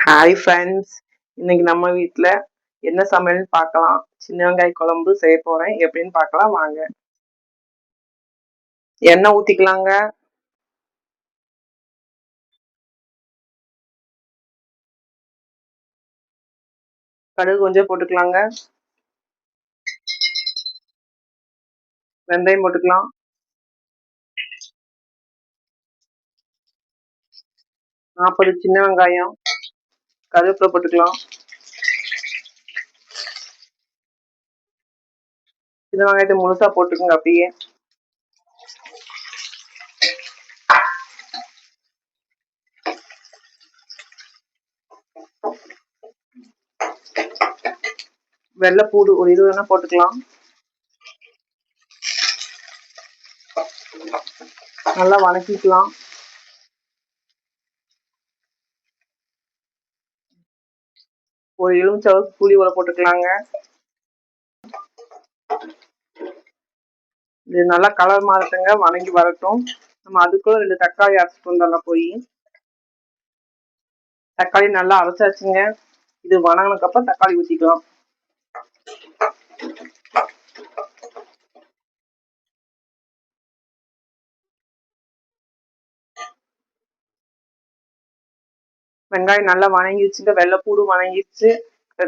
Hi friends, இன்னைக்கு நம்ம வீட்டில் என்ன சமையல்னு பார்க்கலாம். சின்ன வெங்காய குழம்பு செய்ய போகிறேன். எப்படின்னு பார்க்கலாம் வாங்க. எண்ணெய் ஊற்றிக்கலாங்க. கடுகு கொஞ்சம் போட்டுக்கலாங்க. வெந்தயம் போட்டுக்கலாம். 40 சின்ன வெங்காயம், கருவேப்பிலை போட்டுக்கலாம். சின்ன வெங்காயத்தை முழுசாக போட்டுக்கோங்க. அப்படியே வெள்ளைப்பூடு ஒரு 20 வேணா போட்டுக்கலாம். நல்லா வணக்கிக்கலாம். ஒரு எலுமிச்சளவுக்கு புளி ஊற போட்டுக்கலாங்க. இது நல்லா கலர் மாறட்டுங்க, வணங்கி வரட்டும். நம்ம அதுக்குள்ள 2 தக்காளி அரைச்சிட்டு வந்துடலாம். போய் தக்காளி நல்லா அரைச்சாச்சுங்க. இது வணங்கினதுக்கப்புறம் தக்காளி ஊற்றிக்கலாம். வெங்காயம் நல்லா வணங்கிடுச்சுங்க. வெள்ளைப்பூடு வணங்கிடுச்சு.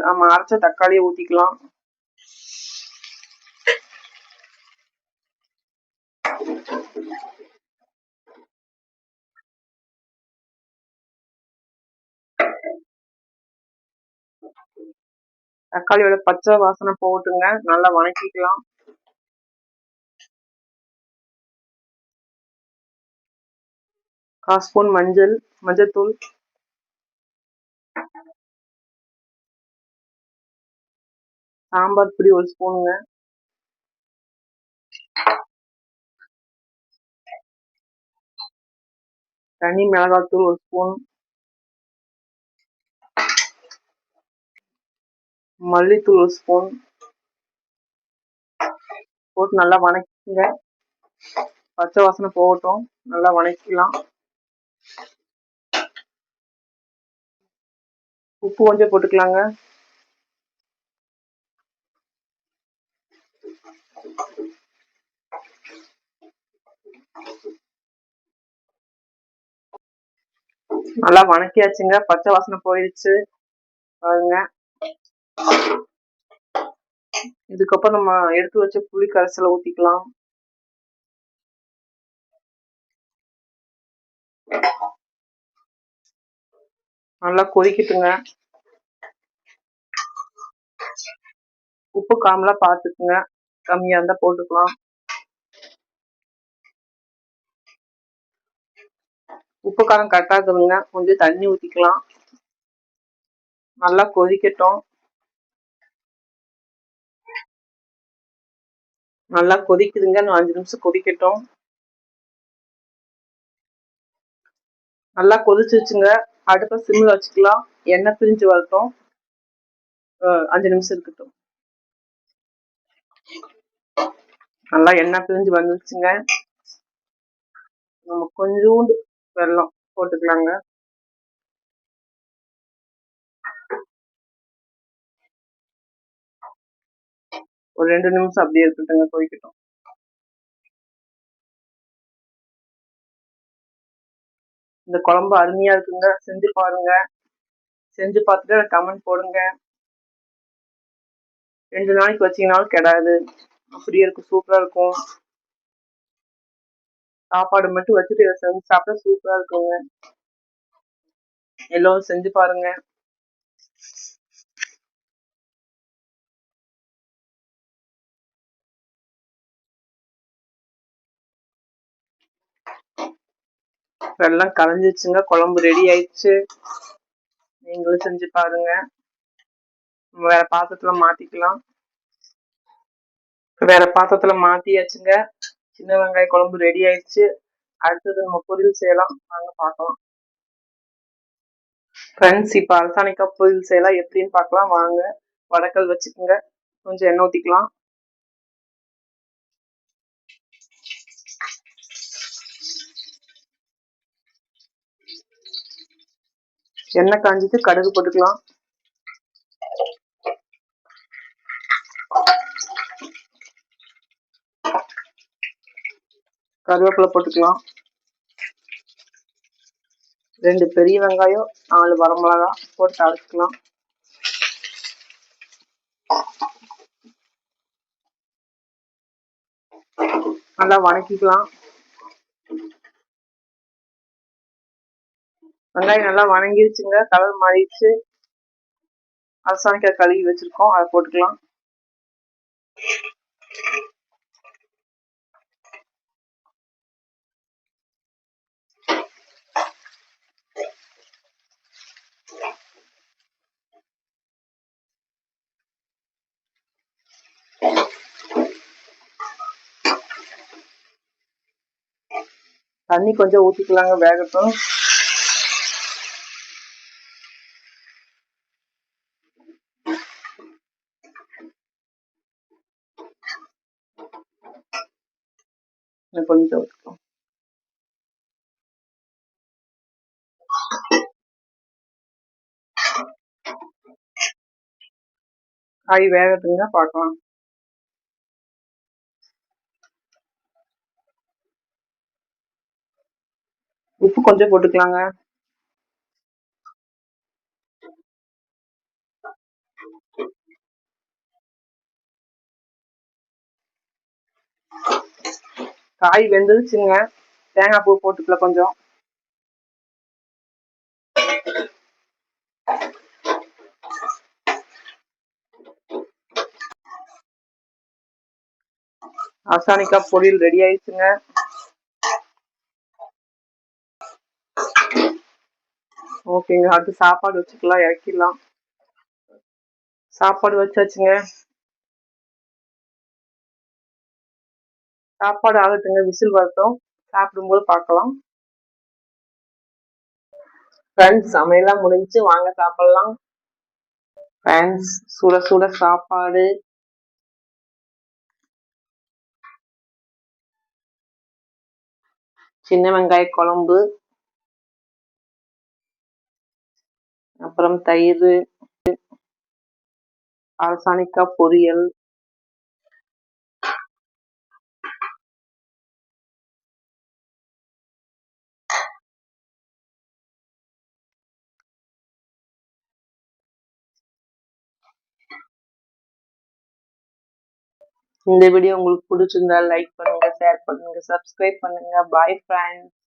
நம்ம அரைச்ச தக்காளியை ஊற்றிக்கலாம். தக்காளியோட பச்சை வாசனை போட்டுங்க, நல்லா வணக்கிக்கலாம். கால் ஸ்பூன் மஞ்சத்தூள், சாம்பார் பொடி 1 ஸ்பூனுங்க, தனி மிளகாத்தூள் 1 ஸ்பூன், மல்லித்தூள் 1 ஸ்பூன் போட்டு நல்லா வணக்கிங்க. பச்சை வாசனை போகட்டும், நல்லா வணக்கிக்கலாம். உப்பு கொஞ்சம் போட்டுக்கலாங்க. நல்லா வணக்கியாச்சுங்க. பச்சை வாசனை போயிடுச்சு பாருங்க. இதுக்கப்புறம் நம்ம எடுத்து வச்ச புளி கரைசலை ஊற்றிக்கலாம். நல்லா கொதிக்கட்டுங்க. உப்பு காமெல்லாம் பார்த்துக்குங்க, கம்மியாக இருந்தால் போட்டுக்கலாம். உப்பு காரம் கரெக்டாக இருக்குதுங்க. கொஞ்சம் தண்ணி ஊற்றிக்கலாம். நல்லா கொதிக்கட்டும். நல்லா கொதிக்குதுங்க. இன்னும் 5 நிமிஷம் கொதிக்கட்டும். நல்லா கொதிச்சிருச்சுங்க. அடுப்பை சிம்மில் வச்சுக்கலாம். எண்ணெய் பிரிஞ்சு வரட்டும். 5 நிமிஷம் இருக்கட்டும். நல்லா எண்ணெய் பிரிஞ்சு வந்துருச்சுங்க. நம்ம கொஞ்சோண்டு வெல்லம் போட்டுக்கலாங்க. ஒரு 2 நிமிஷம் அப்படியே இருக்கட்டுங்க, கொதிக்கட்டும். இந்த குழம்பு அருமையா இருக்குங்க. செஞ்சு பாருங்க. செஞ்சு பார்த்துட்டு கமெண்ட் போடுங்க. 2 நாளைக்கு வச்சீங்கனாலும் கெடாது. அப்படியே இருக்கும், சூப்பரா இருக்கும். சாப்பாடு மட்டும் வச்சுட்டு இதை செஞ்சு சாப்பிட்டா சூப்பரா இருக்குங்க. எல்லோரும் செஞ்சு பாருங்க. வெள்ளம் கரைஞ்சிச்சுங்க. குழம்பு ரெடி ஆயிடுச்சு. நீங்களும் செஞ்சு பாருங்க. வேற பாத்திரத்துல மாத்திக்கலாம். வேற பாத்திரத்துல மாத்தியாச்சுங்க. சின்ன வெங்காய குழம்பு ரெடி ஆயிடுச்சு. அடுத்தது நம்ம பொரியல் செய்யலாம், வாங்க பார்க்கலாம். ஃப்ரெண்ட்ஸ், இப்போ அரசாணிக்காய் பொரியல் செய்யலாம். எப்படின்னு பார்க்கலாம் வாங்க. வடக்கல் வச்சுக்கோங்க. கொஞ்சம் எண்ணெய் ஊற்றிக்கலாம். எண்ணெய் காஞ்சிட்டு கடுகு போட்டுக்கலாம். கருவேப்பிலை போட்டுக்கலாம். 2 பெரிய வெங்காயம், 4 வரமிளகா போட்டு அரைச்சிக்கலாம். நல்லா வணக்கிக்கலாம். வெங்காயம் நல்லா வணங்கிருச்சுங்க, கலர் மாறிடுச்சு. அரசாணிக்காய் கழுவி வச்சிருக்கோம், அதை போட்டுக்கலாம். தண்ணி கொஞ்சம் ஊற்றிக்கலாங்க, வேகட்டும். கொஞ்சம் ஊற்றிக்கலாம். காய் வேகட்டுங்க, பார்க்கலாம். உப்பு கொஞ்சம் போட்டுக்கலாங்க. காய் வெந்துருச்சுங்க, தேங்காய் பூ போட்டுக்கலாம் கொஞ்சம். அரசாணிக்காய் பொரியல் ரெடி ஆயிடுச்சுங்க. ஓகேங்க, அடுத்து சாப்பாடு வச்சுக்கலாம், இறக்கிடலாம். சாப்பாடு வச்சாச்சுங்க. சாப்பாடு ஆகட்டுங்க, விசில் வரட்டும். சாப்பிடும்போது பார்க்கலாம். ஃப்ரெண்ட்ஸ், சமையலாம் முடிஞ்சு, வாங்க சாப்பிடலாம். ஃப்ரெண்ட்ஸ், சுட சுட சாப்பாடு, சின்ன வெங்காய குழம்பு, அப்புறம் தயிர், அரசாணிக்காய் பொரியல், இந்த வீடியோ உங்களுக்கு பிடிச்சிருந்தா லைக் பண்ணுங்க, ஷேர் பண்ணுங்க, சப்ஸ்கிரைப் பண்ணுங்க. Bye friends.